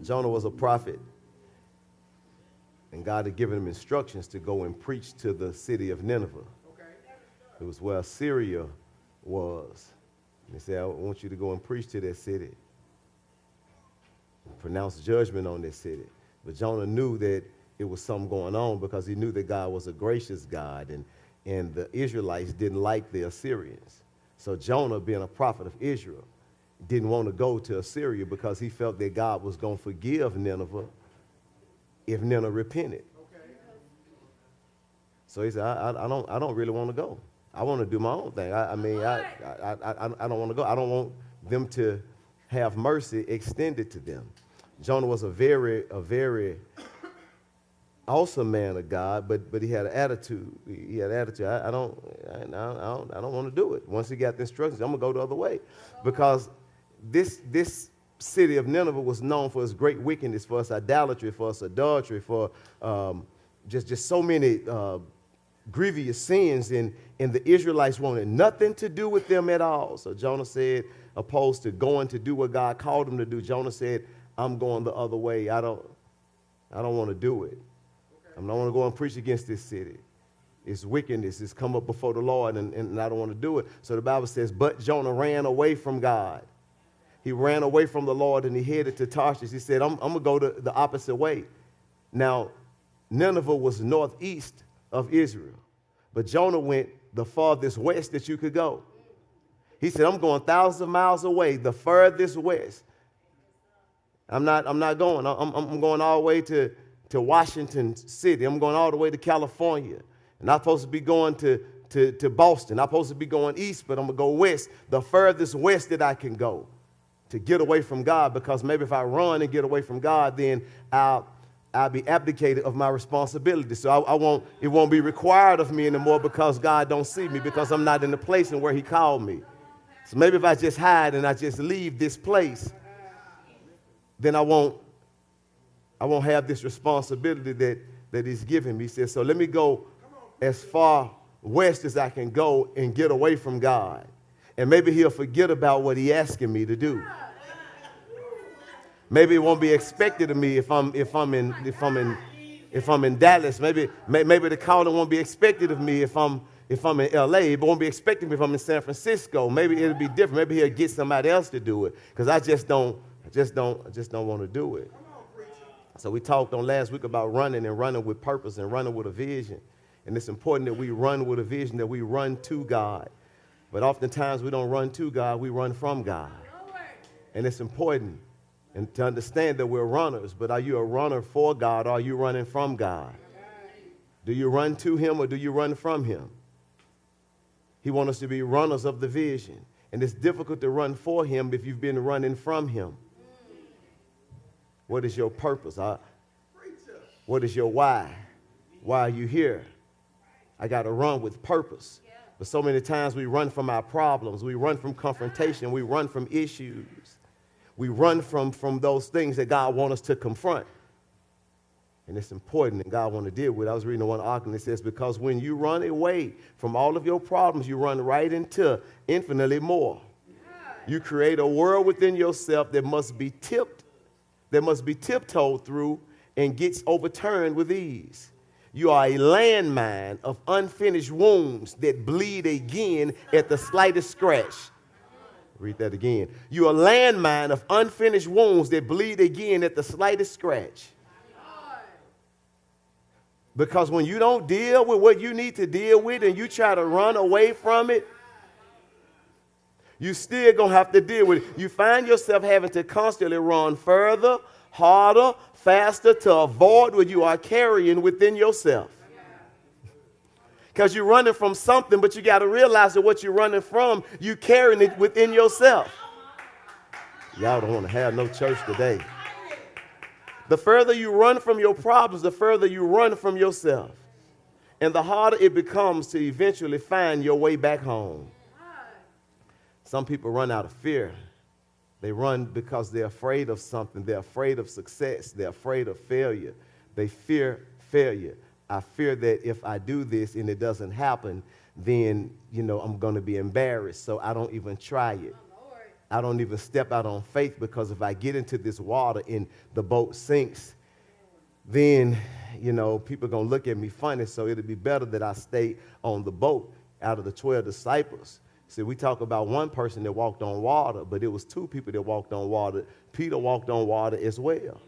Jonah was a prophet, and God had given him instructions to go and preach to the city of Nineveh. It was where Assyria was. And he said, I want you to go and preach to that city, pronounce judgment on this city. But Jonah knew that it was something going on because he knew that God was a gracious God, and the Israelites didn't like the Assyrians. So Jonah, being a prophet of Israel, didn't want to go to Assyria because he felt that God was going to forgive Nineveh if Nineveh repented. So he said, I don't really want to go. I want to do my own thing. I don't want to go. I don't want them to have mercy extended to them. Jonah was a very awesome man of God, but he had an attitude. He had an attitude. I don't want to do it. Once he got the instructions, I'm gonna go the other way, because this city of Nineveh was known for its great wickedness, for its idolatry, for its adultery, for just so many grievous sins, and the Israelites wanted nothing to do with them at all. So Jonah said, opposed to going to do what God called him to do, Jonah said, I'm going the other way. I don't want to do it. I don't want to go and preach against this city. It's wickedness. It's come up before the Lord, and I don't want to do it. So the Bible says, but Jonah ran away from God. He ran away from the Lord, and he headed to Tarshish. He said, I'm going to go the opposite way. Now, Nineveh was northeast of Israel, but Jonah went the farthest west that you could go. He said, I'm going thousands of miles away, the furthest west. I'm not going. I'm going all the way to Washington City. I'm going all the way to California. And I'm supposed to be going to Boston. I'm supposed to be going east, but I'm going to go west, the furthest west that I can go to get away from God, because maybe if I run and get away from God, then I'll be abdicated of my responsibility. So it won't be required of me anymore, because God don't see me, because I'm not in the place and where he called me. So maybe if I just hide and I just leave this place, then I won't have this responsibility that he's given me. He says, so let me go as far west as I can go and get away from God. And maybe he'll forget about what he's asking me to do. Maybe it won't be expected of me if I'm in Dallas. Maybe the calling won't be expected of me if I'm in LA. It won't be expected of me if I'm in San Francisco. Maybe it'll be different. Maybe he'll get somebody else to do it, because I just don't want to do it. So we talked on last week about running with purpose and running with a vision. And it's important that we run with a vision, that we run to God. But oftentimes we don't run to God, we run from God. And it's important and to understand that we're runners, but are you a runner for God, or are you running from God? Do you run to him, or do you run from him? He wants us to be runners of the vision. And it's difficult to run for him if you've been running from him. What is your purpose? What is your why? Why are you here? I got to run with purpose. But so many times we run from our problems. We run from confrontation. We run from issues. We run from those things that God wants us to confront. And it's important, and God wants to deal with it. I was reading one article, and it says, because when you run away from all of your problems, you run right into infinitely more. You create a world within yourself that must be tiptoed through and gets overturned with ease. You are a landmine of unfinished wounds that bleed again at the slightest scratch. Read that again. You are a landmine of unfinished wounds that bleed again at the slightest scratch. Because when you don't deal with what you need to deal with and you try to run away from it, you still going to have to deal with it. You find yourself having to constantly run further, harder, faster to avoid what you are carrying within yourself. Because you're running from something, but you got to realize that what you're running from, you carrying it within yourself. Y'all don't want to have no church today. The further you run from your problems, the further you run from yourself. And the harder it becomes to eventually find your way back home. Some people run out of fear. They run because they're afraid of something. They're afraid of success. They're afraid of failure. They fear failure. I fear that if I do this and it doesn't happen, then, I'm going to be embarrassed. So I don't even try it. I don't even step out on faith, because if I get into this water and the boat sinks, then, people are going to look at me funny. So it'll be better that I stay on the boat. Out of the 12 disciples, see, we talk about one person that walked on water, but it was two people that walked on water. Peter walked on water as well.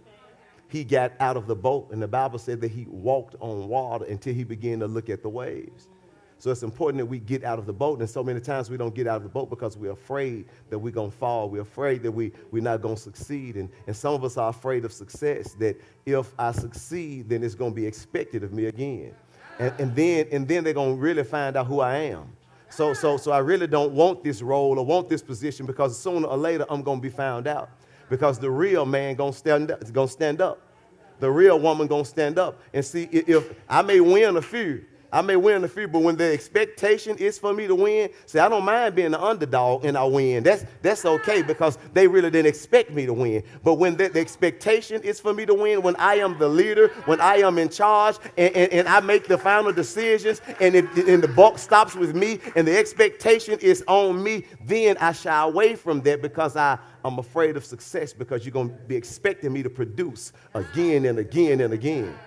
He got out of the boat, and the Bible said that he walked on water until he began to look at the waves. So it's important that we get out of the boat, and so many times we don't get out of the boat because we're afraid that we're going to fall. We're afraid that we're not going to succeed, and some of us are afraid of success, that if I succeed, then it's going to be expected of me again. And then they're going to really find out who I am. So I really don't want this role or want this position, because sooner or later I'm going to be found out. Because the real man going to stand up. The real woman going to stand up. And see, if I may win a few, but when the expectation is for me to win, see, I don't mind being the underdog and I win. That's okay, because they really didn't expect me to win. But when the expectation is for me to win, when I am the leader, when I am in charge, and I make the final decisions, and the buck stops with me, and the expectation is on me, then I shy away from that, because I'm afraid of success, because you're going to be expecting me to produce again and again and again.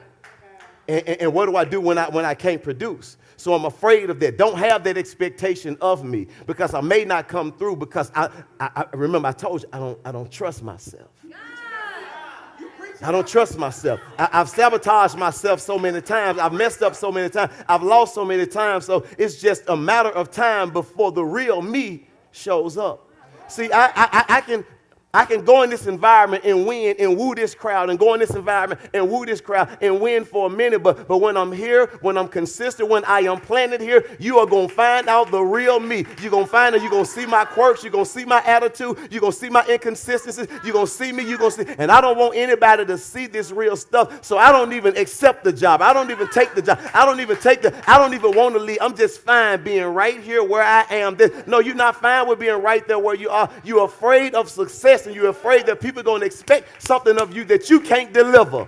And what do I do when I can't produce? So I'm afraid of that. Don't have that expectation of me, because I may not come through, because I remember I told you I don't trust myself. I don't trust myself. I've sabotaged myself so many times. I've messed up so many times. I've lost so many times. So it's just a matter of time before the real me shows up. See, I can go in this environment and win and woo this crowd, and go in this environment and woo this crowd and win for a minute. But when I'm here, when I'm consistent, when I am planted here, you are going to find out the real me. You're going to find out, you're going to see my quirks. You're going to see my attitude. You're going to see my inconsistencies. You're going to see me. You're going to see. And I don't want anybody to see this real stuff. So I don't even accept the job. I don't even take the job. I don't even want to leave. I'm just fine being right here where I am. No, you're not fine with being right there where you are. You're afraid of success. And you're afraid that people are going to expect something of you that you can't deliver.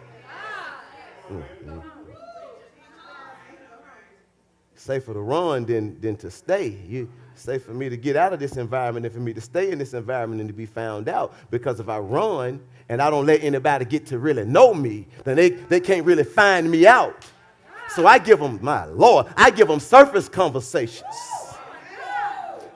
Safer to run than to stay. Safe for me to get out of this environment than for me to stay in this environment and to be found out. Because if I run and I don't let anybody get to really know me, then they can't really find me out. So I give them, my Lord, I give them surface conversations.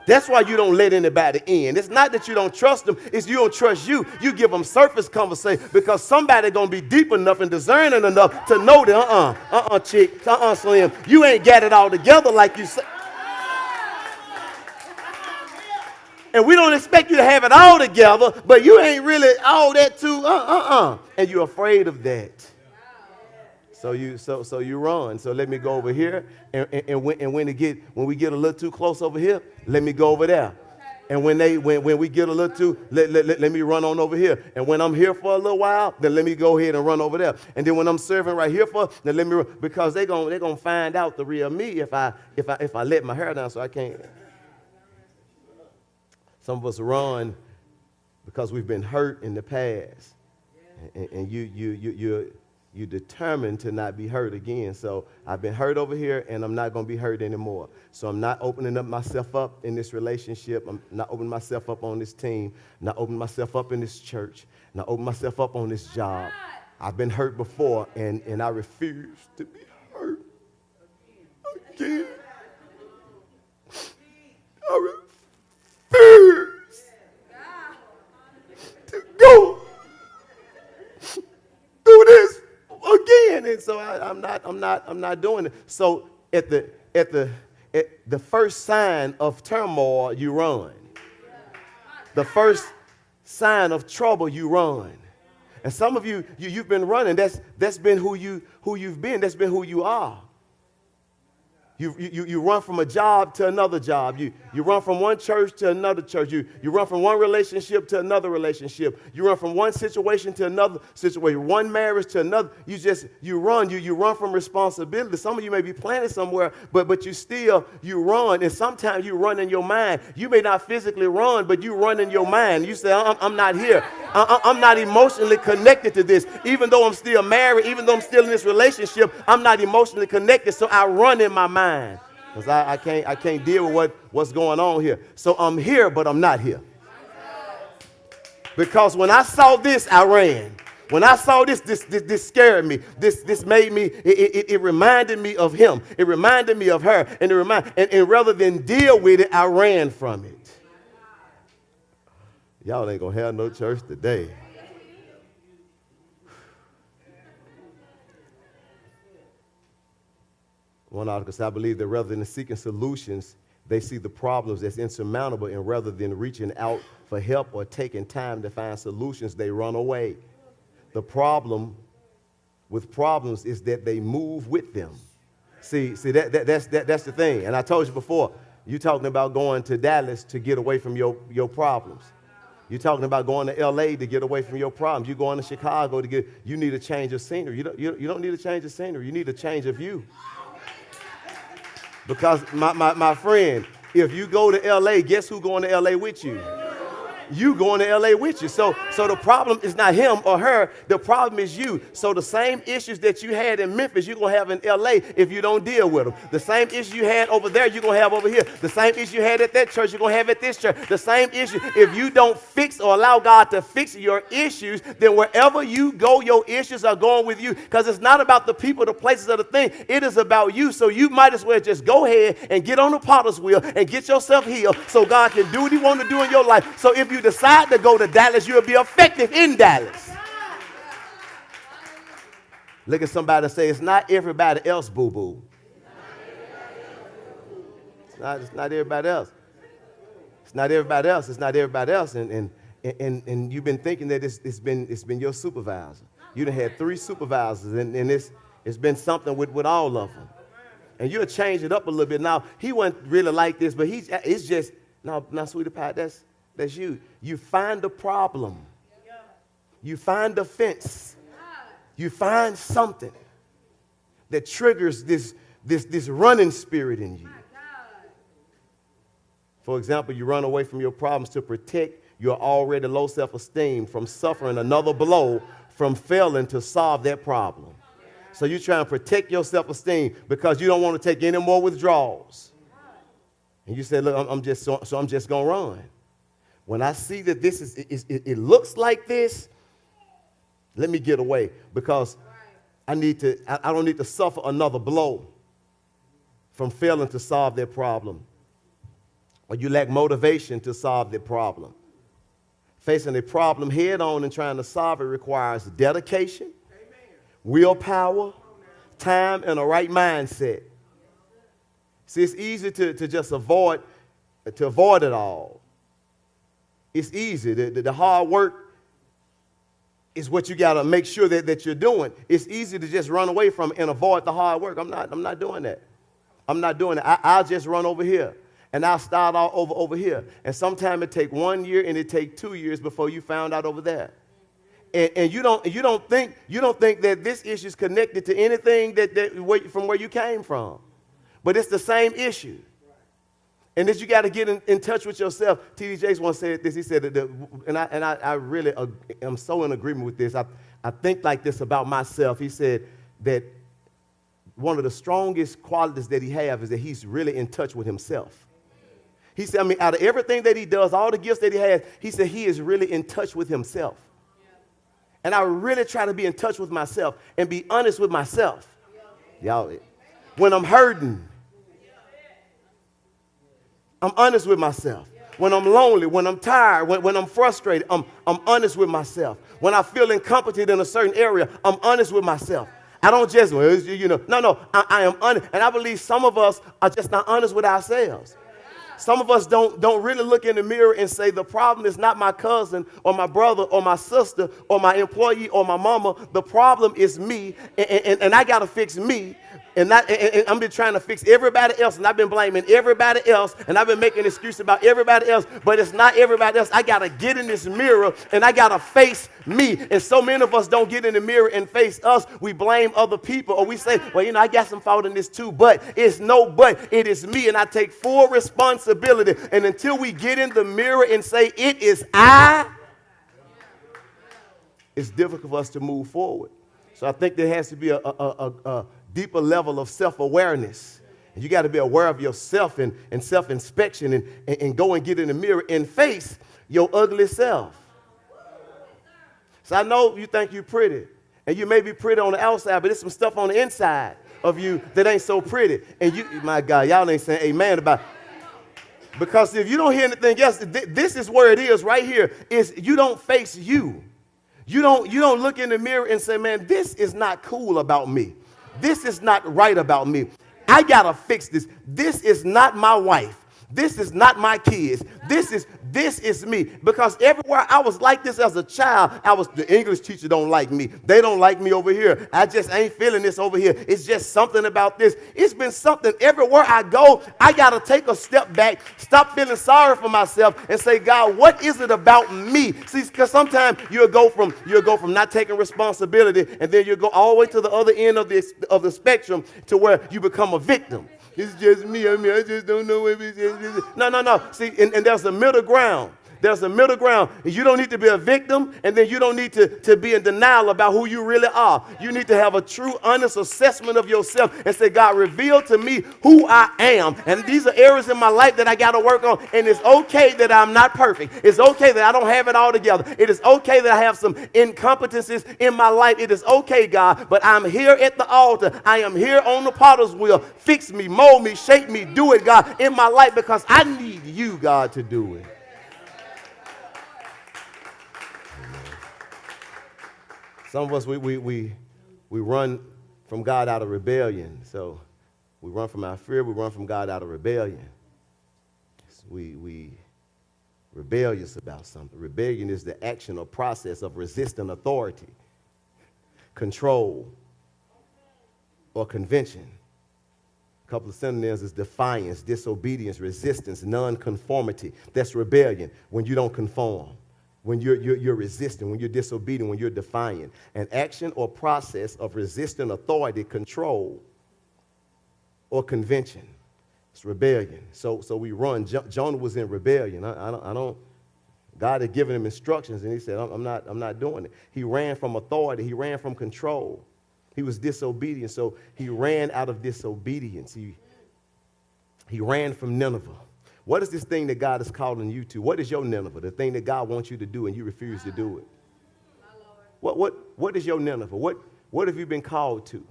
That's why you don't let anybody in. It's not that you don't trust them. It's you don't trust you. You give them surface conversation, because somebody going to be deep enough and discerning enough to know that, chick, Slim, you ain't got it all together like you say. And we don't expect you to have it all together, but you ain't really all that too, And you're afraid of that. So you run. So let me go over here, and when we get a little too close over here, let me go over there. And when we get a little too, let me run on over here. And when I'm here for a little while, then let me go ahead and run over there. And then when I'm serving right here then let me run, because they're gonna find out the real me if I let my hair down, so I can't. Some of us run because we've been hurt in the past, and you're determined to not be hurt again. So I've been hurt over here, and I'm not going to be hurt anymore. So I'm not opening up myself up in this relationship. I'm not opening myself up on this team. I'm not opening myself up in this church. I'm not opening myself up on this job. I've been hurt before, and I refuse to be hurt again. I refuse to go through this again. And so I'm not doing it. So at the first sign of turmoil, you run. The first sign of trouble, you run. And some of you've been running. That's been who you've been. That's been who you are. You run from a job to another job. You run from one church to another church. You run from one relationship to another relationship. You run from one situation to another situation, one marriage to another. You run from responsibility. Some of you may be planted somewhere, but you run, and sometimes you run in your mind. You may not physically run, but you run in your mind. You say, I'm not here. I'm not emotionally connected to this. Even though I'm still married, even though I'm still in this relationship, I'm not emotionally connected, so I run in my mind. Because I can't deal with what's going on here. So I'm here, but I'm not here. Because when I saw this, I ran. When I saw this scared me. This made me, it reminded me of him. It reminded me of her. And rather than deal with it, I ran from it. Y'all ain't going to have no church today. One article said, I believe that rather than seeking solutions, they see the problems as insurmountable, and rather than reaching out for help or taking time to find solutions, they run away. The problem with problems is that they move with them. See, that's the thing. And I told you before, you're talking about going to Dallas to get away from your problems. You're talking about going to L.A. to get away from your problems. You're going to Chicago you need a change of scenery. You don't need a change of scenery. You need a change of view. Because, my friend, if you go to L.A., guess who's going to L.A. with you? You going to L.A. with you. So the problem is not him or her. The problem is you. So the same issues that you had in Memphis, you're going to have in L.A. if you don't deal with them. The same issue you had over there, you're going to have over here. The same issue you had at that church, you're going to have at this church. The same issue. If you don't fix or allow God to fix your issues, then wherever you go, your issues are going with you. Because it's not about the people, the places, or the thing. It is about you. So you might as well just go ahead and get on the potter's wheel and get yourself healed so God can do what he wants to do in your life. So if you decide to go to Dallas, you'll be effective in Dallas. Look at somebody and say, it's not everybody else, boo-boo. It's not everybody else. It's not everybody else. It's not everybody else. And you've been thinking that it's been your supervisor. You done had 3 supervisors, and it's been something with all of them. And you'll change it up a little bit. Now, he wasn't really like this, but it's just, no, sweetie pie, that's you. You find the problem. You find the fence. You find something that triggers this running spirit in you. For example, you run away from your problems to protect your already low self-esteem from suffering another blow from failing to solve that problem. So you're trying to protect your self-esteem because you don't want to take any more withdrawals. And you say, look, I'm just going to run. When I see that it looks like this, let me get away because I don't need to suffer another blow from failing to solve that problem. Or you lack motivation to solve that problem. Facing a problem head on and trying to solve it requires dedication, willpower, time, and a right mindset. See, it's easy to just avoid it all. It's easy. The hard work is what you got to make sure that you're doing. It's easy to just run away from and avoid the hard work. I'm not doing that. I'm not doing it. I'll just run over here, and I'll start all over here. And sometimes it take 1 year, and it take 2 years before you found out over there. And you don't think that this issue is connected to anything from where you came from, but it's the same issue. And that you got to get in touch with yourself. T.D. Jakes once said this. He said, I really am so in agreement with this. I think like this about myself. He said that one of the strongest qualities that he has is that he's really in touch with himself. He said, out of everything that he does, all the gifts that he has, he said he is really in touch with himself. And I really try to be in touch with myself and be honest with myself. Y'all, when I'm hurting, I'm honest with myself. When I'm lonely, when I'm tired, when I'm frustrated, I'm honest with myself. When I feel incompetent in a certain area, I'm honest with myself. I don't just, I am honest. And I believe some of us are just not honest with ourselves. Some of us don't really look in the mirror and say, the problem is not my cousin or my brother or my sister or my employee or my mama. The problem is me, and I got to fix me. And I'm been trying to fix everybody else, and I've been blaming everybody else, and I've been making excuses about everybody else, but it's not everybody else. I got to get in this mirror, and I got to face me. And so many of us don't get in the mirror and face us. We blame other people, or we say, well, I got some fault in this too, but it's no but. It is me, and I take full responsibility. And until we get in the mirror and say, it is I, it's difficult for us to move forward. So I think there has to be a deeper level of self-awareness. And you got to be aware of yourself and self-inspection and go and get in the mirror and face your ugly self. So I know you think you're pretty, and you may be pretty on the outside, but there's some stuff on the inside of you that ain't so pretty. And you, my God, y'all ain't saying amen about it. Because if you don't hear anything else, this is where it is right here, is you don't face you. You don't look in the mirror and say, man, this is not cool about me. This is not right about me. I got to fix this. This is not my wife. This is not my kids. This is me. Because everywhere I was like this as a child, the English teacher don't like me. They don't like me over here. I just ain't feeling this over here. It's just something about this. It's been something everywhere I go. I got to take a step back, stop feeling sorry for myself and say, God, what is it about me? See, because sometimes you'll go from not taking responsibility, and then you'll go all the way to the other end of the spectrum to where you become a victim. It's just me. I just don't know if it's just me. No. See, and there's a middle ground. There's a middle ground. You don't need to be a victim, and then you don't need to be in denial about who you really are. You need to have a true, honest assessment of yourself and say, God, reveal to me who I am. And these are areas in my life that I got to work on. And it's okay that I'm not perfect. It's okay that I don't have it all together. It is okay that I have some incompetencies in my life. It is okay, God, but I'm here at the altar. I am here on the potter's wheel. Fix me, mold me, shape me, do it, God, in my life, because I need you, God, to do it. Some of us, we run from God out of rebellion. So we run from our fear. We run from God out of rebellion. We rebellious about something. Rebellion is the action or process of resisting authority, control, or convention. A couple of synonyms is defiance, disobedience, resistance, nonconformity. That's rebellion, when you don't conform. When you're resisting, when you're disobedient, when you're defiant. An action or process of resisting authority, control, or convention. It's rebellion. So we run. Jonah was in rebellion. God had given him instructions, and he said, I'm not doing it. He ran from authority. He ran from control. He was disobedient, so he ran out of disobedience. He ran from Nineveh. What is this thing that God is calling you to? What is your Nineveh, the thing that God wants you to do and you refuse to do it? What is your Nineveh? What have you been called to?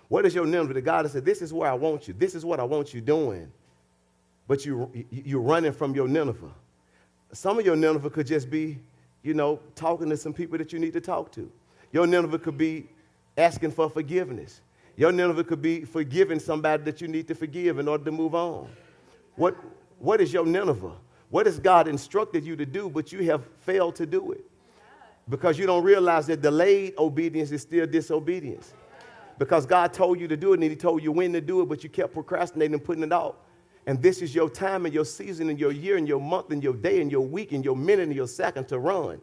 What is your Nineveh that God has said, this is where I want you. This is what I want you doing. But you're running from your Nineveh. Some of your Nineveh could just be, talking to some people that you need to talk to. Your Nineveh could be asking for forgiveness. Your Nineveh could be forgiving somebody that you need to forgive in order to move on. What is your Nineveh? What has God instructed you to do, but you have failed to do it? Because you don't realize that delayed obedience is still disobedience. Because God told you to do it, and he told you when to do it, but you kept procrastinating and putting it off. And this is your time and your season and your year and your month and your day and your week and your minute and your second to run.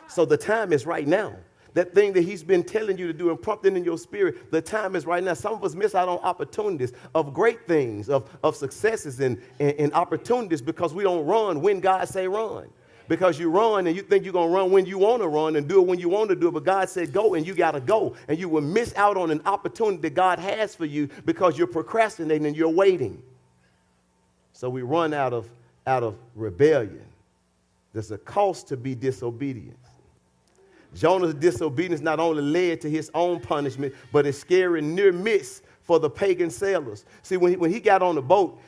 So the time is right now. That thing that he's been telling you to do and prompting in your spirit, the time is right now. Some of us miss out on opportunities of great things, of successes and opportunities because we don't run when God say run. Because you run and you think you're going to run when you want to run and do it when you want to do it. But God said go, and you got to go. And you will miss out on an opportunity that God has for you because you're procrastinating and you're waiting. So we run out of rebellion. There's a cost to be disobedient. Jonah's disobedience not only led to his own punishment, but a scary near miss for the pagan sailors. See, when he got on the boat,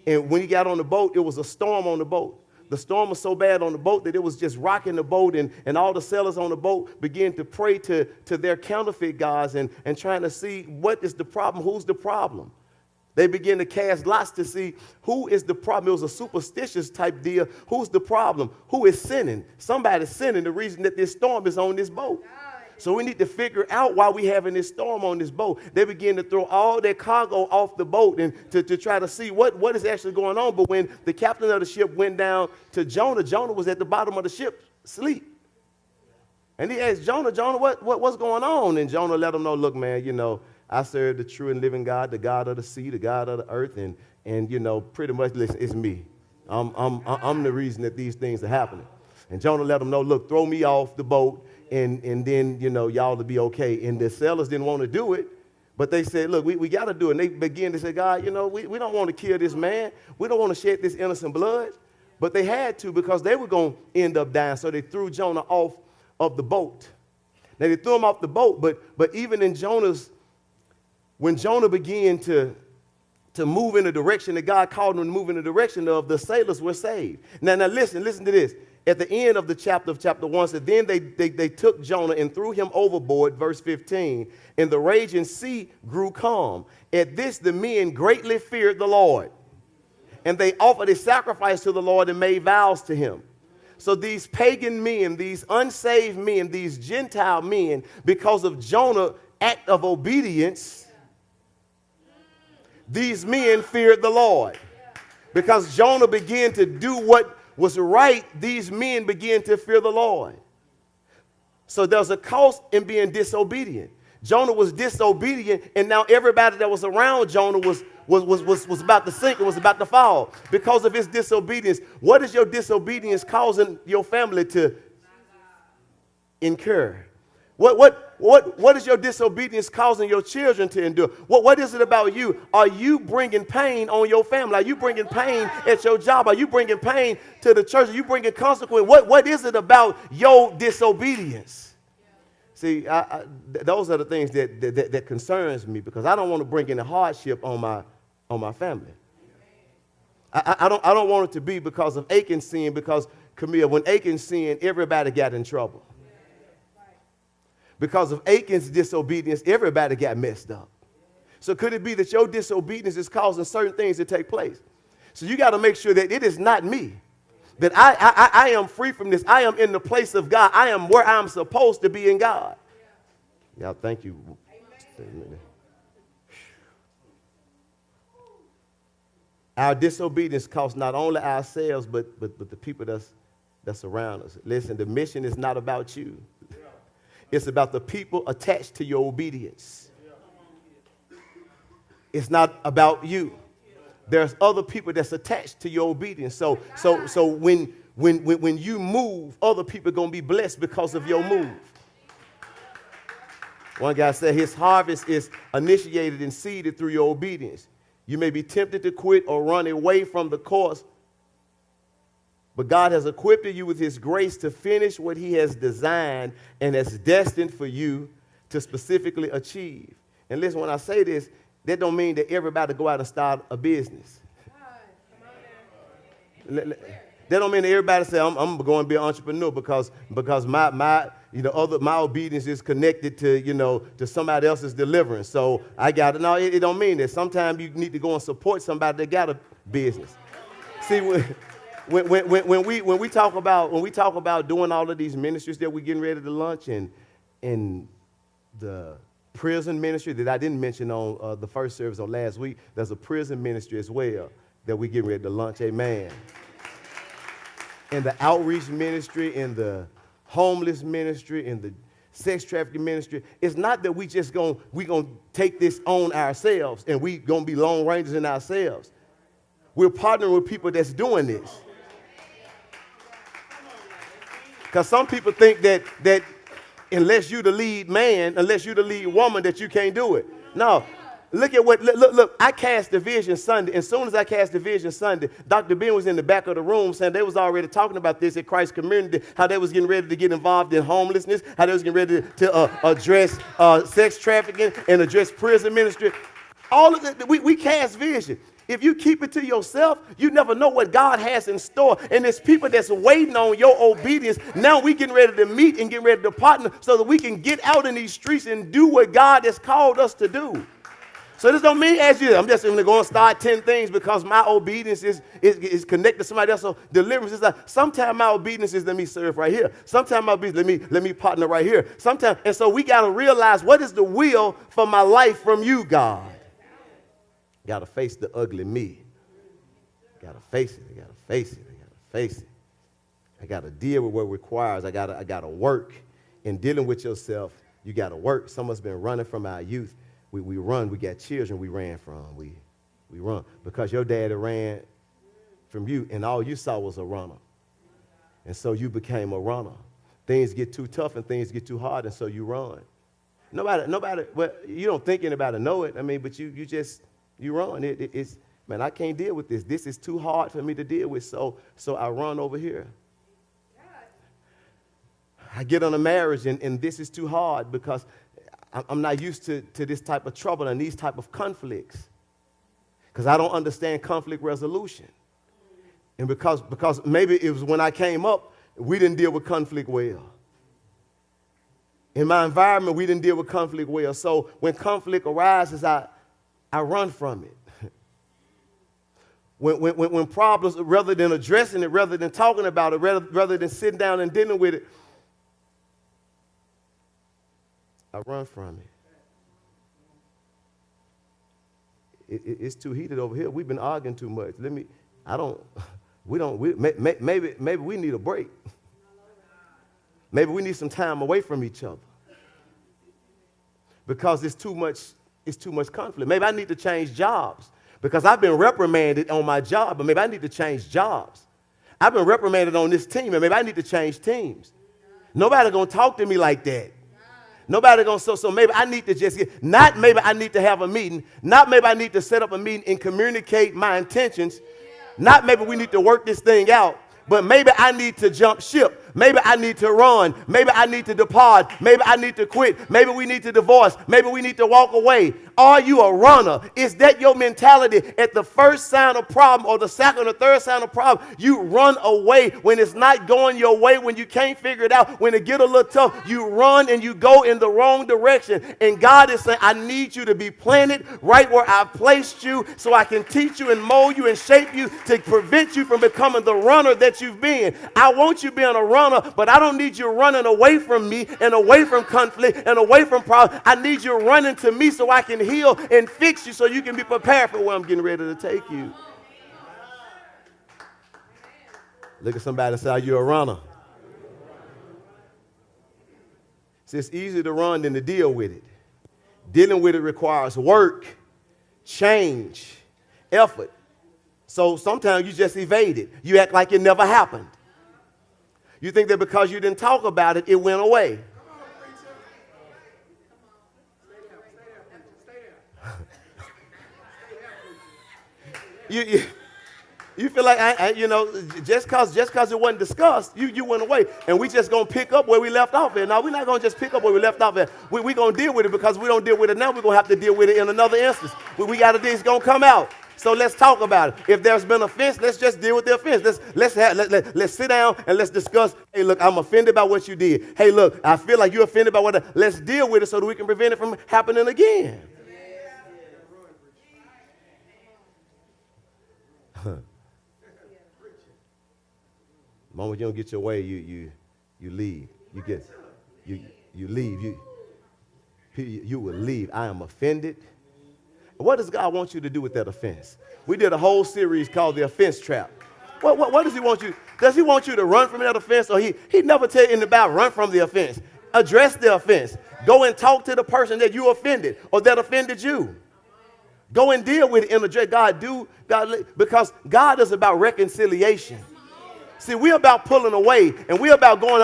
and when he got on the boat, it was a storm on the boat. The storm was so bad on the boat that it was just rocking the boat, and all the sailors on the boat began to pray to their counterfeit gods and trying to see what is the problem, who's the problem. They began to cast lots to see who is the problem. It was a superstitious type deal. Who's the problem? Who is sinning? Somebody's sinning, the reason that this storm is on this boat. So we need to figure out why we having this storm on this boat. They began to throw all their cargo off the boat and to try to see what is actually going on. But when the captain of the ship went down to Jonah, Jonah was at the bottom of the ship asleep. And he asked Jonah, what's going on? And Jonah let him know, look, man, I serve the true and living God, the God of the sea, the God of the earth, and pretty much, listen, it's me. I'm the reason that these things are happening. And Jonah let them know, look, throw me off the boat, and then, y'all will be okay. And the sailors didn't want to do it, but they said, look, we got to do it. And they began to say, God, we don't want to kill this man. We don't want to shed this innocent blood. But they had to because they were going to end up dying. So they threw Jonah off of the boat. Now they threw him off the boat, but even in when Jonah began to move in the direction that God called him to move in the direction of, the sailors were saved. Now listen to this. At the end of the chapter 1 said, then they took Jonah and threw him overboard, verse 15, and the raging sea grew calm. At this the men greatly feared the Lord, and they offered a sacrifice to the Lord and made vows to him. So these pagan men, these unsaved men, these Gentile men, because of Jonah's act of obedience, these men feared the Lord. Because Jonah began to do what was right, these men began to fear the Lord. So there's a cost in being disobedient. Jonah was disobedient, and now everybody that was around Jonah was about to sink and was about to fall because of his disobedience. What is your disobedience causing your family to incur? What is your disobedience causing your children to endure? What is it about you? Are you bringing pain on your family? Are you bringing pain at your job? Are you bringing pain to the church? Are you bringing consequence? What is it about your disobedience? See, those are the things that concerns me, because I don't want to bring any hardship on my family. I don't want it to be because of Achan's sin, because, Camille, when Achan sinned, everybody got in trouble. Because of Achan's disobedience, everybody got messed up. So could it be that your disobedience is causing certain things to take place? So you got to make sure that it is not me, that I am free from this. I am in the place of God. I am where I'm supposed to be in God. Yeah, thank you. Amen. Our disobedience costs not only ourselves, but the people that's around us. Listen, the mission is not about you. It's about the people attached to your obedience. It's not about you. There's other people that's attached to your obedience. So when you move, other people are going to be blessed because of your move. One guy said his harvest is initiated and seeded through your obedience. You may be tempted to quit or run away from the course, but God has equipped you with his grace to finish what he has designed and has destined for you to specifically achieve. And listen, when I say this, that don't mean that everybody go out and start a business. That don't mean that everybody say, I'm going to be an entrepreneur because my obedience is connected to somebody else's deliverance. So I got it. No, it don't mean that. Sometimes you need to go and support somebody that got a business. See, when we talk about doing all of these ministries that we're getting ready to launch, and the prison ministry that I didn't mention on the first service on last week, there's a prison ministry as well that we're getting ready to launch. Amen. And the outreach ministry, and the homeless ministry, and the sex trafficking ministry. It's not that we gonna take this on ourselves and we gonna be Lone Rangers in ourselves. We're partnering with people that's doing this. Because some people think that unless you the lead man, unless you the lead woman, that you can't do it. No. Look, I cast the vision Sunday. As soon as I cast the vision Sunday, Dr. Ben was in the back of the room saying they was already talking about this at Christ Community, how they was getting ready to get involved in homelessness, how they was getting ready to address sex trafficking and address prison ministry. All of it, we cast vision. If you keep it to yourself, you never know what God has in store. And there's people that's waiting on your obedience. Now we getting ready to meet and get ready to partner so that we can get out in these streets and do what God has called us to do. So this don't mean I'm just going to start 10 things because my obedience is connected to somebody else. So deliverance is like, sometimes my obedience is let me serve right here. Sometimes my obedience, let me partner right here. Sometimes, and so we got to realize, what is the will for my life from you, God? Got to face the ugly me. Got to face it. I got to face it. I got to face it. I got to deal with what it requires. I got to work. In dealing with yourself, you got to work. Some of us been running from our youth. We run. We got children we ran from. We run because your daddy ran from you, and all you saw was a runner. And so you became a runner. Things get too tough and things get too hard, and so you run. Nobody. Well, you don't think anybody know it. I mean, but you run. man, I can't deal with this. This is too hard for me to deal with. So I run over here. I get on a marriage, and this is too hard because I'm not used to this type of trouble and these type of conflicts because I don't understand conflict resolution. And because maybe it was when I came up, we didn't deal with conflict well. In my environment, we didn't deal with conflict well. So when conflict arises, I run from it. When problems, rather than addressing it, rather than talking about it, rather than sitting down and dealing with it, I run from it. It's too heated over here. We've been arguing too much. Maybe we need a break. Maybe we need some time away from each other because it's too much conflict. Maybe I need to change jobs because I've been reprimanded on my job, but maybe I need to change jobs. I've been reprimanded on this team, and maybe I need to change teams. Nobody gonna talk to me like that. Nobody gonna so maybe I need to just not maybe I need to have a meeting, not maybe I need to set up a meeting and communicate my intentions, not maybe we need to work this thing out, but maybe I need to jump ship. Maybe I need to run. Maybe I need to depart. Maybe I need to quit. Maybe we need to divorce. Maybe we need to walk away. Are you a runner? Is that your mentality? At the first sign of problem or the second or third sign of problem, you run away when it's not going your way, when you can't figure it out, when it get a little tough, you run and you go in the wrong direction. And God is saying, I need you to be planted right where I've placed you so I can teach you and mold you and shape you to prevent you from becoming the runner that you've been. I want you being a runner, but I don't need you running away from me and away from conflict and away from problems. I need you running to me so I can heal and fix you so you can be prepared for where I'm getting ready to take you. Look at somebody and say, are you a runner? See, it's easier to run than to deal with it. Dealing with it requires work, change, effort. So sometimes you just evade it. You act like it never happened. You think that because you didn't talk about it, it went away. You feel like, just because it wasn't discussed, you went away. And we just going to pick up where we left off at. Now, we're not going to just pick up where we left off at. We're going to deal with it because we don't deal with it now. We're going to have to deal with it in another instance. It's going to come out. So let's talk about it. If there's been offense, let's just deal with the offense. Let's sit down and let's discuss. Hey, look, I'm offended by what you did. Hey, look, I feel like you're offended by what. Let's deal with it so that we can prevent it from happening again. The moment you don't get your way, you leave. You leave. You will leave. I am offended. What does God want you to do with that offense? We did a whole series called The Offense Trap. What does he want you? Does he want you to run from that offense? Or he never tell you anything about run from the offense. Address the offense. Go and talk to the person that you offended or that offended you. Go and deal with it and address God, because God is about reconciliation. See, we're about pulling away, and we're about going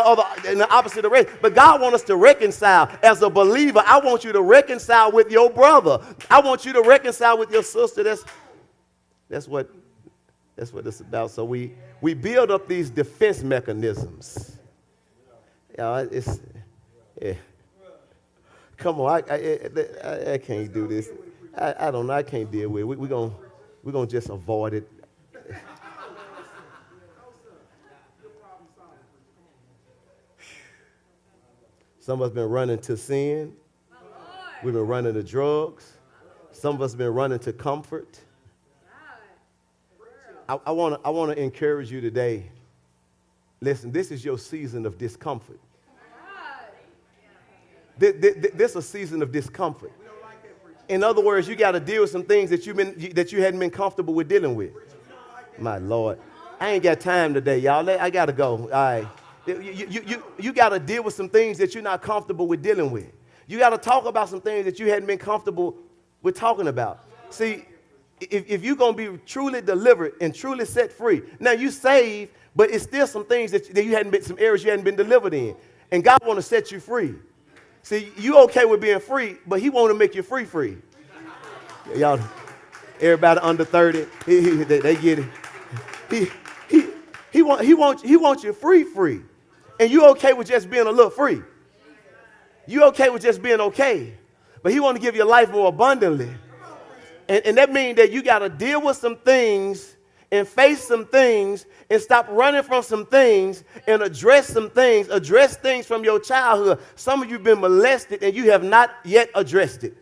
in the opposite direction. But God wants us to reconcile. As a believer, I want you to reconcile with your brother. I want you to reconcile with your sister. That's what it's about. So we build up these defense mechanisms. Yeah. Come on, I can't do this. I don't know. I can't deal with it. We're gonna just avoid it. Some of us been running to sin. We've been running to drugs. Some of us been running to comfort. I want to encourage you today. Listen, this is your season of discomfort. This is a season of discomfort. In other words, you got to deal with some things that you hadn't been comfortable with dealing with. My Lord, I ain't got time today, y'all. I got to go. All right. You got to deal with some things that you're not comfortable with dealing with. You got to talk about some things that you hadn't been comfortable with talking about. See, if you're going to be truly delivered and truly set free, now you saved, but it's still some things that you hadn't been, some areas you hadn't been delivered in. And God want to set you free. See, you okay with being free, but he want to make you free. Y'all Everybody under 30, they get it. He wants you free. And you okay with just being a little free. You okay with just being okay. But he want to give your life more abundantly. And that means that you got to deal with some things and face some things and stop running from some things and address some things. Address things from your childhood. Some of you have been molested and you have not yet addressed it.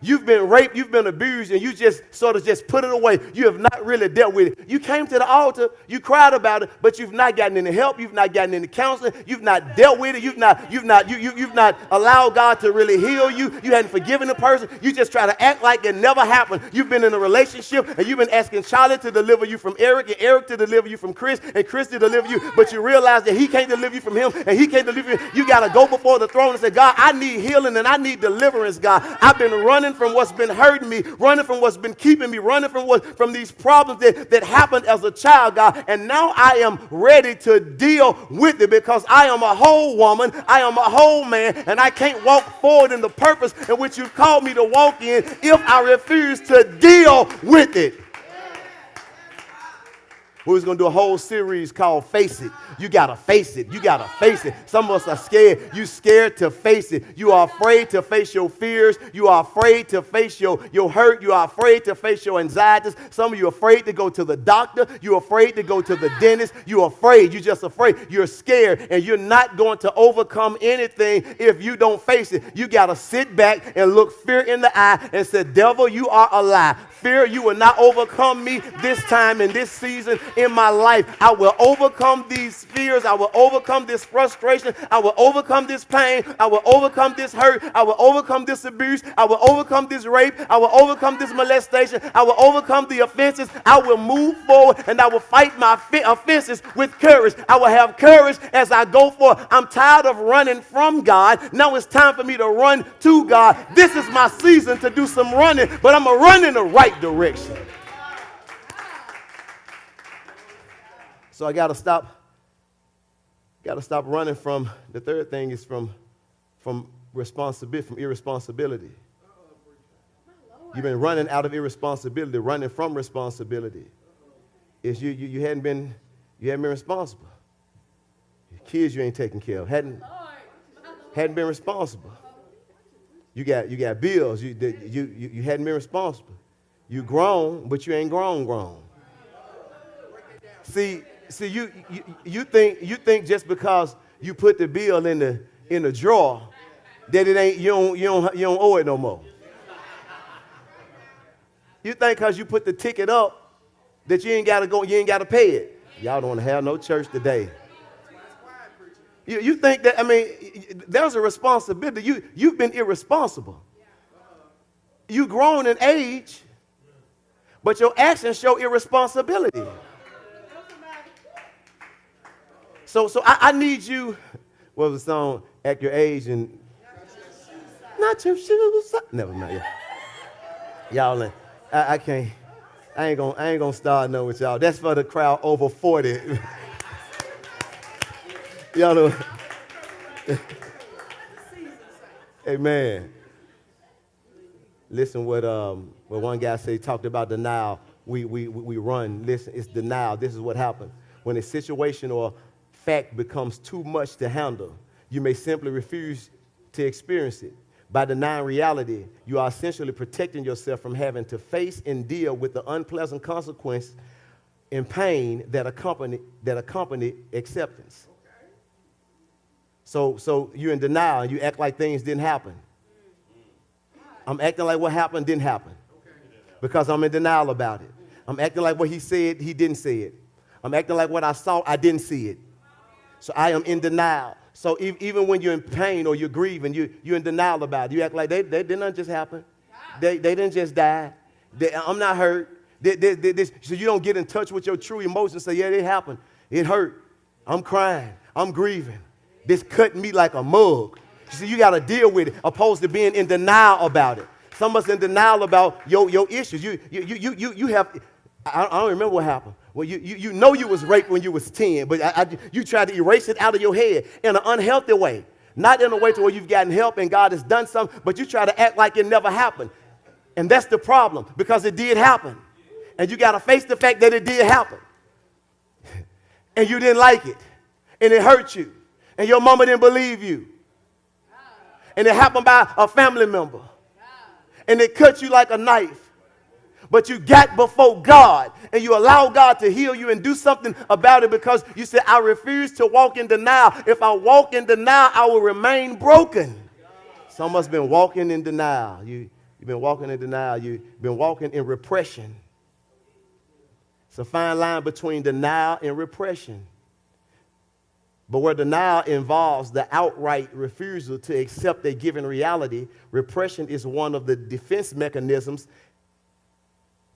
You've been raped, you've been abused, and you just sort of just put it away. You have not really dealt with it. You came to the altar, you cried about it, but you've not gotten any help. You've not gotten any counseling. You've not dealt with it. You've not allowed God to really heal you. You hadn't forgiven the person. You just try to act like it never happened. You've been in a relationship, and you've been asking Charlie to deliver you from Eric, and Eric to deliver you from Chris, and Chris to deliver you, but you realize that he can't deliver you from him, and he can't deliver you. You got to go before the throne and say, God, I need healing, and I need deliverance, God. I've been running from what's been hurting me, running from what's been keeping me, running from these problems that happened as a child, God. And now I am ready to deal with it because I am a whole woman, I am a whole man, and I can't walk forward in the purpose in which you've called me to walk in if I refuse to deal with it. We was going to do a whole series called Face It. You got to face it. You got to face it. Some of us are scared. You scared to face it. You are afraid to face your fears. You are afraid to face your hurt. You are afraid to face your anxieties. Some of you are afraid to go to the doctor. You're afraid to go to the dentist. You're afraid. You're just afraid. You're scared. And you're not going to overcome anything if you don't face it. You got to sit back and look fear in the eye and say, devil, you are a lie. Fear, you will not overcome me this time in this season in my life. I will overcome these fears. I will overcome this frustration. I will overcome this pain. I will overcome this hurt. I will overcome this abuse. I will overcome this rape. I will overcome this molestation. I will overcome the offenses. I will move forward and I will fight my offenses with courage. I will have courage as I go forward. I'm tired of running from God. Now it's time for me to run to God. This is my season to do some running, but I'm going to run in the right direction. So I got to stop running from, the third thing is from responsibility, from irresponsibility. You've been running out of irresponsibility, running from responsibility. It's you hadn't been responsible. Your kids you ain't taking care of, hadn't been responsible. You got bills, you hadn't been responsible. You grown, but you ain't grown. See, you think just because you put the bill in the drawer that it ain't you don't owe it no more. You think because you put the ticket up that you ain't gotta pay it. Y'all don't want to have no church today. You think that, I mean, there's a responsibility. You've been irresponsible. You grown in age, but your actions show irresponsibility. So I need you, what was the song? Act your age and not your shoes. Never mind. Y'all, I can't. I ain't gonna start no with y'all. That's for the crowd over 40. Y'all know. Amen. Listen what one guy said. He talked about denial. We run. Listen, it's denial. This is what happens when a situation or fact becomes too much to handle. You may simply refuse to experience it. By denying reality, you are essentially protecting yourself from having to face and deal with the unpleasant consequence and pain that accompany acceptance. So you're in denial and you act like things didn't happen. I'm acting like what happened didn't happen because I'm in denial about it. I'm acting like what he said, he didn't say it. I'm acting like what I saw, I didn't see it. So I am in denial. So even when you're in pain or you're grieving, you're in denial about it. You act like they didn't just happen. They didn't just die. I'm not hurt. So you don't get in touch with your true emotions and say, yeah, it happened. It hurt. I'm crying. I'm grieving. This cut me like a mug. You see, you got to deal with it opposed to being in denial about it. Some of us in denial about your issues. You have, I don't remember what happened. Well, you know you was raped when you was 10, but you tried to erase it out of your head in an unhealthy way. Not in a way to where you've gotten help and God has done something, but you try to act like it never happened. And that's the problem, because it did happen. And you got to face the fact that it did happen. And you didn't like it. And it hurt you. And your mama didn't believe you. And it happened by a family member. And it cut you like a knife. But you got before God and you allow God to heal you and do something about it, because you said, I refuse to walk in denial. If I walk in denial, I will remain broken. Some of us been walking in denial. You've been walking in denial. You've been walking in repression. It's a fine line between denial and repression. But where denial involves the outright refusal to accept a given reality, repression is one of the defense mechanisms,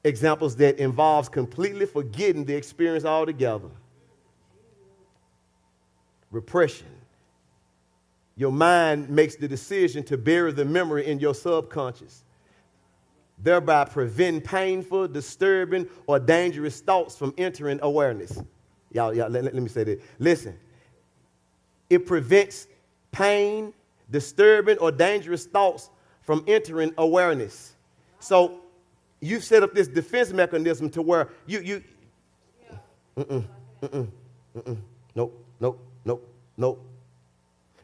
examples that involves completely forgetting the experience altogether. Repression. Your mind makes the decision to bury the memory in your subconscious, thereby preventing painful, disturbing, or dangerous thoughts from entering awareness. Y'all, let me say that. Listen, it prevents pain, disturbing, or dangerous thoughts from entering awareness. So you've set up this defense mechanism to where nope.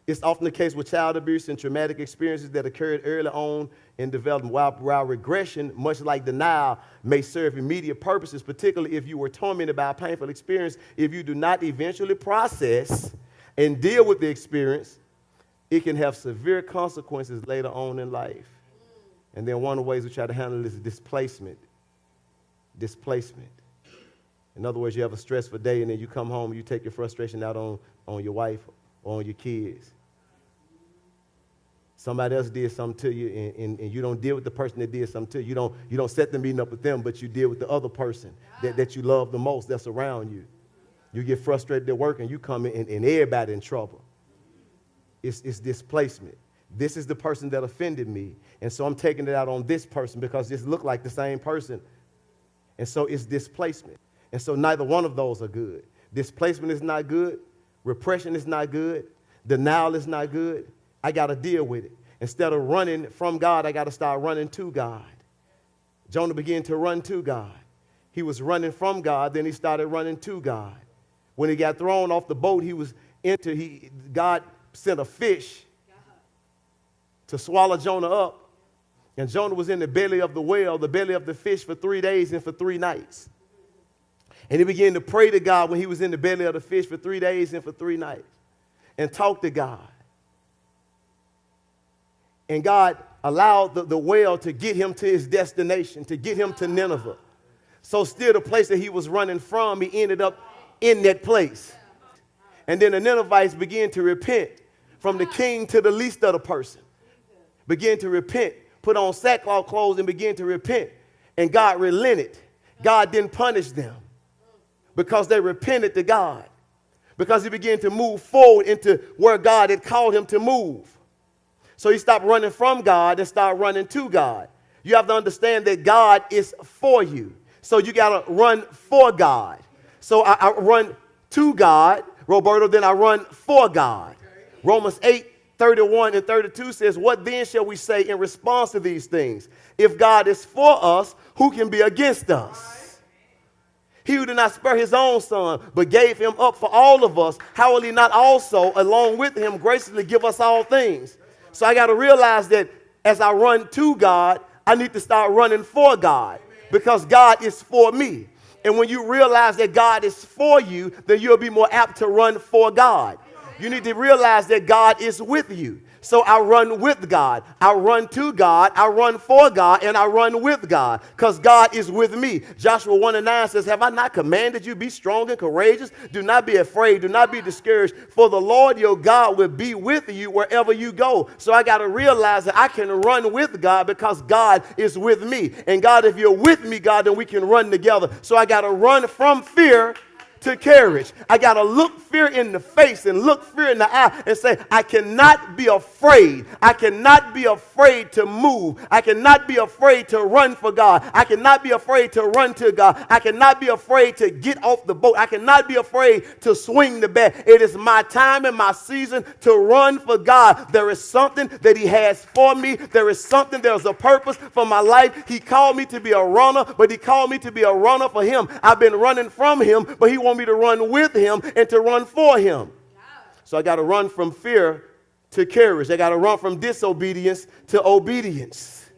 It's often the case with child abuse and traumatic experiences that occurred early on in development, while regression, much like denial, may serve immediate purposes, particularly if you were tormented by a painful experience. If you do not eventually process and deal with the experience, it can have severe consequences later on in life. And then one of the ways we try to handle this is displacement. Displacement. In other words, you have a stressful day and then you come home and you take your frustration out on your wife or on your kids. Somebody else did something to you, and you don't deal with the person that did something to you. You don't set the meeting up with them, but you deal with the other person that you love the most that's around you. You get frustrated at work and you come in and everybody in trouble. It's displacement. This is the person that offended me, and so I'm taking it out on this person because this look like the same person. And so it's displacement. And so neither one of those are good. Displacement is not good. Repression is not good. Denial is not good. I got to deal with it. Instead of running from God, I got to start running to God. Jonah began to run to God. He was running from God, then he started running to God. When he got thrown off the boat, God sent a fish to swallow Jonah up. And Jonah was in the belly of the whale, the belly of the fish, for 3 days and for 3 nights. And he began to pray to God when he was in the belly of the fish for 3 days and for 3 nights, and talk to God. And God allowed the whale to get him to his destination, to get him to Nineveh. So still the place that he was running from, he ended up in that place. And then the Ninevites began to repent, from the king to the least of the person. Began to repent, put on sackcloth clothes and began to repent. And God relented. God didn't punish them because they repented to God. Because he began to move forward into where God had called him to move. So he stopped running from God and started running to God. You have to understand that God is for you. So you got to run for God. So I run to God, Roberto, then I run for God. Romans 8:31 and 32 says, what then shall we say in response to these things? If God is for us, who can be against us? He who did not spare his own son, but gave him up for all of us, how will he not also, along with him, graciously give us all things? So I got to realize that as I run to God, I need to start running for God, because God is for me. And when you realize that God is for you, then you'll be more apt to run for God. You need to realize that God is with you. So I run with God. I run to God. I run for God. And I run with God, because God is with me. Joshua 1:9 says, have I not commanded you, be strong and courageous? Do not be afraid. Do not be discouraged. For the Lord your God will be with you wherever you go. So I got to realize that I can run with God because God is with me. And God, if you're with me, God, then we can run together. So I got to run from fear to courage. I got to look fear in the face and look fear in the eye and say, I cannot be afraid. I cannot be afraid to move. I cannot be afraid to run for God. I cannot be afraid to run to God. I cannot be afraid to get off the boat. I cannot be afraid to swing the bat. It is my time and my season to run for God. There is something that he has for me. There's a purpose for my life. He called me to be a runner, but he called me to be a runner for him. I've been running from him, but he wants me to run with him and to run for him. So I got to run from fear to courage. I got to run from disobedience to obedience.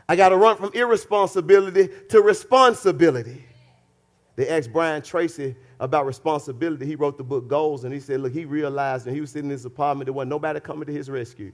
I got to run from irresponsibility to responsibility. They asked Brian Tracy about responsibility. He wrote the book Goals, and he said, look, he realized when he was sitting in his apartment, there wasn't nobody coming to his rescue.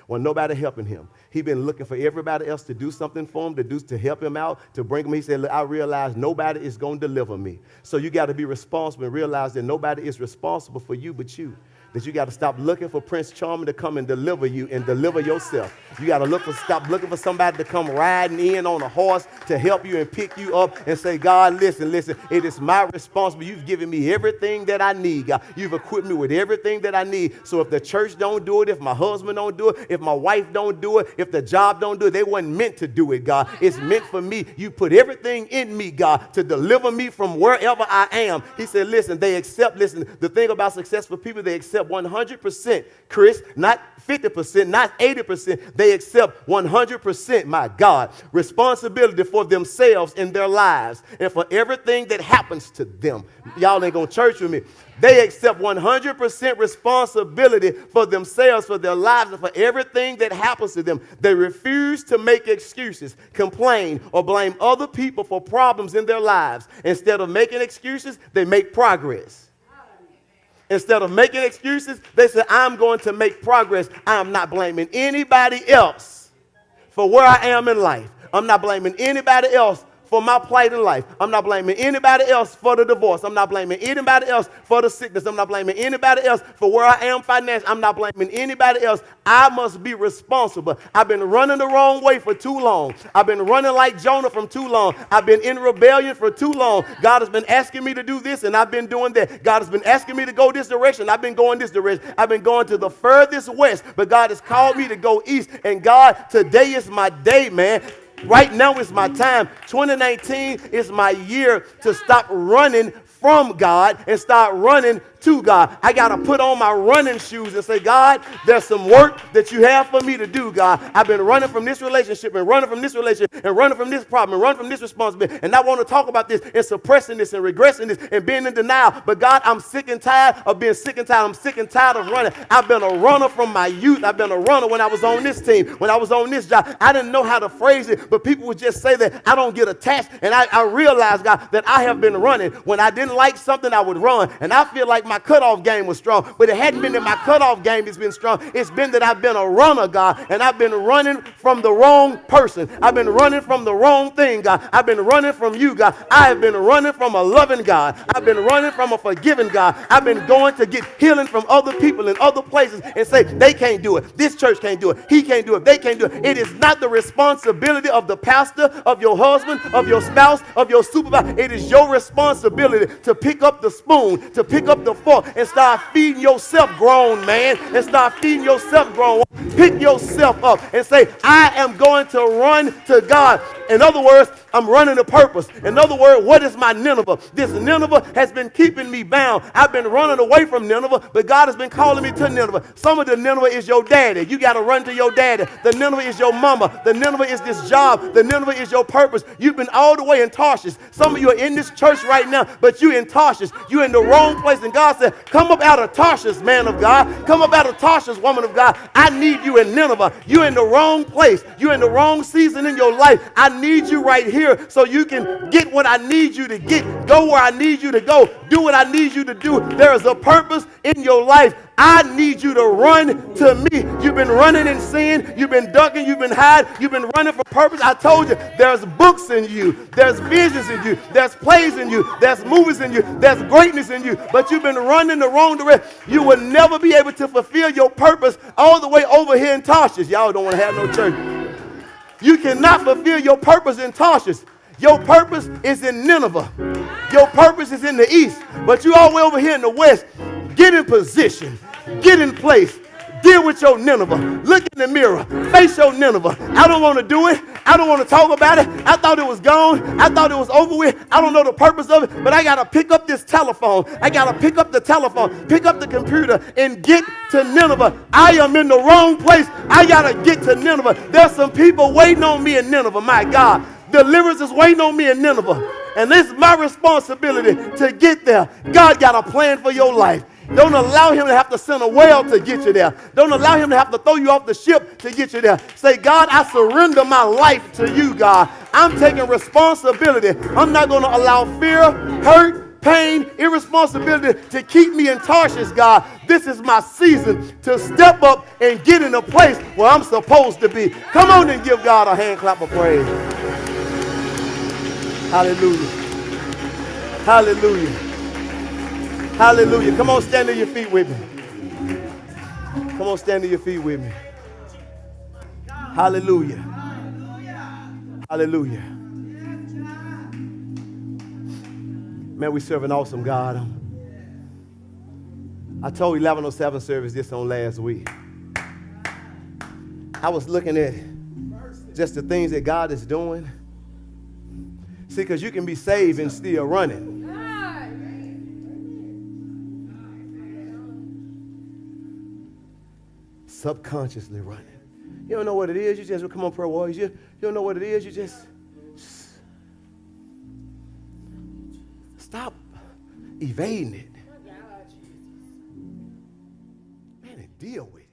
Wasn't nobody helping him. He'd been looking for everybody else to do something for him, to help him out, to bring him. He said, look, I realized nobody is going to deliver me. So you got to be responsible and realize that nobody is responsible for you but you. That you got to stop looking for Prince Charming to come and deliver you and deliver yourself. You got to stop looking for somebody to come riding in on a horse to help you and pick you up and say, God, listen, it is my responsibility. You've given me everything that I need, God. You've equipped me with everything that I need. So if the church don't do it, if my husband don't do it, if my wife don't do it, if the job don't do it, they weren't meant to do it, God. It's meant for me. You put everything in me, God, to deliver me from wherever I am. He said, listen, the thing about successful people, they accept 100%, Chris, not 50%, not 80%. They accept 100%, my God, responsibility for themselves in their lives and for everything that happens to them. Y'all ain't going to church with me. They accept 100% responsibility for themselves, for their lives, and for everything that happens to them. They refuse to make excuses, complain, or blame other people for problems in their lives. Instead of making excuses, they make progress. Instead of making excuses, they say, I'm going to make progress. I'm not blaming anybody else for where I am in life. I'm not blaming anybody else for my plight in life. I'm not blaming anybody else for the divorce. I'm not blaming anybody else for the sickness. I'm not blaming anybody else for where I am financially. I'm not blaming anybody else. I must be responsible. I've been running the wrong way for too long. I've been running like Jonah from too long. I've been in rebellion for too long. God has been asking me to do this, and I've been doing that. God has been asking me to go this direction. I've been going this direction. I've been going to the furthest west, but God has called me to go east. And God, today is my day, man. Right now is my time. 2019 is my year to stop running from God and start running to God. I got to put on my running shoes and say, God, there's some work that you have for me to do, God. I've been running from this relationship and running from this relationship and running from this problem and running from this responsibility. And I want to talk about this and suppressing this and regressing this and being in denial. But God, I'm sick and tired of being sick and tired. I'm sick and tired of running. I've been a runner from my youth. I've been a runner when I was on this team, when I was on this job. I didn't know how to phrase it, but people would just say that I don't get attached. And I realized, God, that I have been running. When I didn't like something, I would run. And I feel like my cutoff game was strong, but it hadn't been that my cutoff game has been strong. It's been that I've been a runner, God, and I've been running from the wrong person. I've been running from the wrong thing, God. I've been running from you, God. I have been running from a loving God. I've been running from a forgiving God. I've been going to get healing from other people in other places and say, they can't do it. This church can't do it. He can't do it. They can't do it. It is not the responsibility of the pastor, of your husband, of your spouse, of your supervisor. It is your responsibility to pick up the spoon, to pick up the fork, and start feeding yourself, grown man, and start feeding yourself, grown woman. Pick yourself up and say, I am going to run to God. In other words, I'm running a purpose. In other words, what is my Nineveh? This Nineveh has been keeping me bound. I've been running away from Nineveh, but God has been calling me to Nineveh. Some of the Nineveh is your daddy. You got to run to your daddy. The Nineveh is your mama. The Nineveh is this job. The Nineveh is your purpose. You've been all the way in Tarshish. Some of you are in this church right now, but you're in Tarshish. You're in the wrong place. And God said, come up out of Tarshish, man of God. Come up out of Tarshish, woman of God. I need you in Nineveh. You're in the wrong place. You're in the wrong season in your life. I need you right here so you can get what I need you to get. Go where I need you to go. Do what I need you to do. There is a purpose in your life. I need you to run to me. You've been running in sin. You've been ducking. You've been hiding. You've been running for purpose. I told you, there's books in you. There's visions in you. There's plays in you. There's movies in you. There's greatness in you. But you've been running the wrong direction. You will never be able to fulfill your purpose all the way over here in Tarshish. Y'all don't want to have no church. You cannot fulfill your purpose in Tarshish. Your purpose is in Nineveh. Your purpose is in the east. But you all the way over here in the west. Get in position. Get in place. Deal with your Nineveh. Look in the mirror. Face your Nineveh. I don't want to do it. I don't want to talk about it. I thought it was gone. I thought it was over with. I don't know the purpose of it, but I got to pick up this telephone. I got to pick up the telephone, pick up the computer, and get to Nineveh. I am in the wrong place. I got to get to Nineveh. There's some people waiting on me in Nineveh. My God. Deliverance is waiting on me in Nineveh. And it's my responsibility to get there. God got a plan for your life. Don't allow him to have to send a whale to get you there. Don't allow him to have to throw you off the ship to get you there. Say, God, I surrender my life to you, God. I'm taking responsibility. I'm not going to allow fear, hurt, pain, irresponsibility to keep me in Tarshish, God. This is my season to step up and get in a place where I'm supposed to be. Come on and give God a hand clap of praise. Hallelujah. Hallelujah. Hallelujah. Come on, stand to your feet with me. Come on, stand to your feet with me. Hallelujah. Hallelujah. Man, we serve an awesome God. I told 1107 service this on last week. I was looking at just the things that God is doing. See, because you can be saved and still running. Subconsciously running. You don't know what it is. You just come on, prayer warriors. You don't know what it is. You just stop evading it. Man, and deal with it.